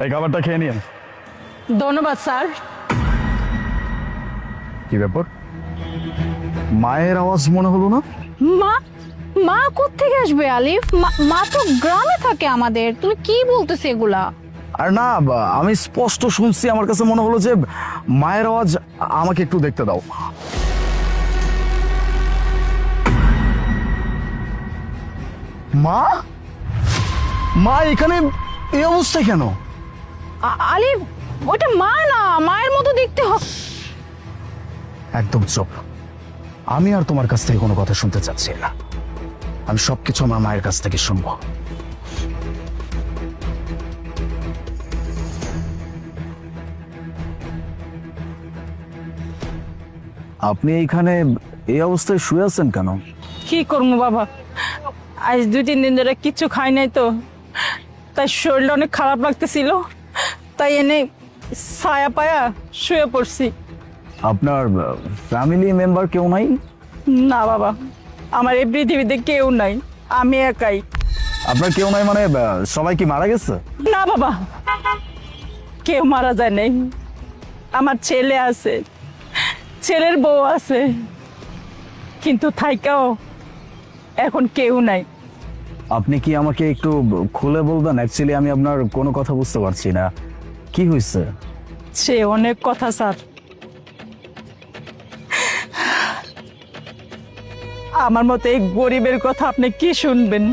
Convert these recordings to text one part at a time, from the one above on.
এই খাবারটা খেয়ে নিন। ধন্যবাদ স্যার। কি ব্যাপার, মায়ের আওয়াজ মনে হলো না? মা মা কোত্থেকে আসবে আলিফ? মা তো গ্রামে থাকে আমাদের। তুমি কি বলতেছো এগুলা? আর না, আমি স্পষ্ট শুনছি, আমার কাছে মনে হলো যে মায়ের আওয়াজ। আমাকে একটু দেখতে দাও। মা, মা এখানে এই অবস্থায় কেন? আলিফ, ওটা মা না, মায়ের মতো দেখতে একদম চুপ। আমি আর তোমার কাছ থেকে কোনো কথা শুনতে চাচ্ছি না। আমি সবকিছু আমার মায়ের কাছ থেকে শুনবো। আপনি এইখানে এই অবস্থায় শুয়ে আছেন কেন? কি করবো বাবা, আজ 2-3 দিন ধরে কিচ্ছু খাই নাই তো, তাই শরীরটা অনেক খারাপ লাগতেছিল, তাই এনে ছায়া পায়া শুয়ে পড়ছি। আপনার ফ্যামিলি মেম্বার কেউ নাই? না বাবা, আমার এই পৃথিবীতে কেউ নাই, আমি একাই। আপনার কেউ নাই মানে সবাই কি মারা গেছে? না বাবা, কেউ মারা যায় নাই। আমার ছেলে আছে, ছেলের বউ আছে, কিন্তু থাইকাও এখন কেউ নাই। আপনি কি আমাকে একটু খুলে বলবেন? অ্যাকচুয়ালি আমি আপনার কোনো কথা বুঝতে পারছি না। কি হয়েছে? সে অনেক কথা স্যার। আমার মতো এই গরিবের কথা আপনি কি শুনবেন?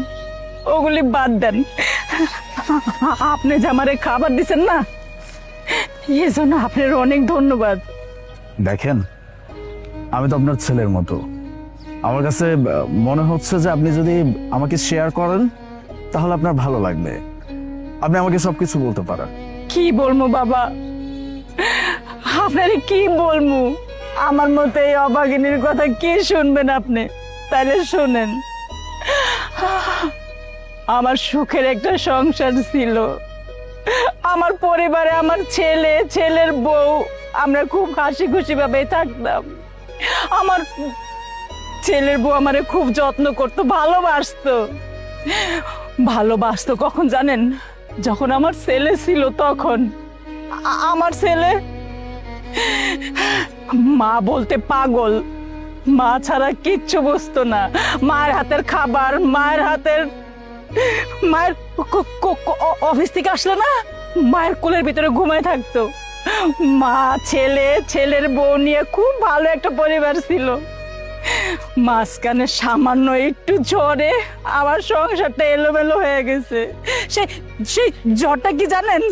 ওগুলি বাদ দেন। আপনি যে আমারে খাবার দিচ্ছেন না, এই জন্য আপনার অনেক ধন্যবাদ। দেখেন, আমি তো আপনার ছেলের মতো। আমার কাছে মনে হচ্ছে যে আপনি যদি আমাকে শেয়ার করেন তাহলে আপনার ভালো লাগবে। আপনি আমাকে সবকিছু বলতে পারেন। কি বলবো বাবা, আপনারে কি বলবো? আমার মতো এই অভাগিনীর কথা কি শুনবেন আপনি? তাহলে শুনেন, আমার সুখের একটা সংসার ছিল। আমার পরিবারে আমার ছেলে, ছেলের বউ, আমরা খুব হাসি খুশি ভাবে থাকতাম। আমার ছেলের বউ আমারে খুব যত্ন করতো, ভালোবাসতো। ভালোবাসতো কখন জানেন? যখন আমার ছেলে ছিল তখন। আমার ছেলে মা বলতে পাগল, মা ছাড়া কিচ্ছু বুঝতো না। মায়ের হাতের খাবার, মায়ের অফিস থেকে আসলে না, মায়ের কোলের ভিতরে ঘুমায় থাকতো। মা, ছেলে, ছেলের বউ নিয়ে খুব ভালো একটা পরিবার ছিল। মাঝখানে সামান্য একটু ঝড়ে আমার সংসারটা এলোমেলো হয়ে গেছে। সেই ঝড়টা কি জানেন?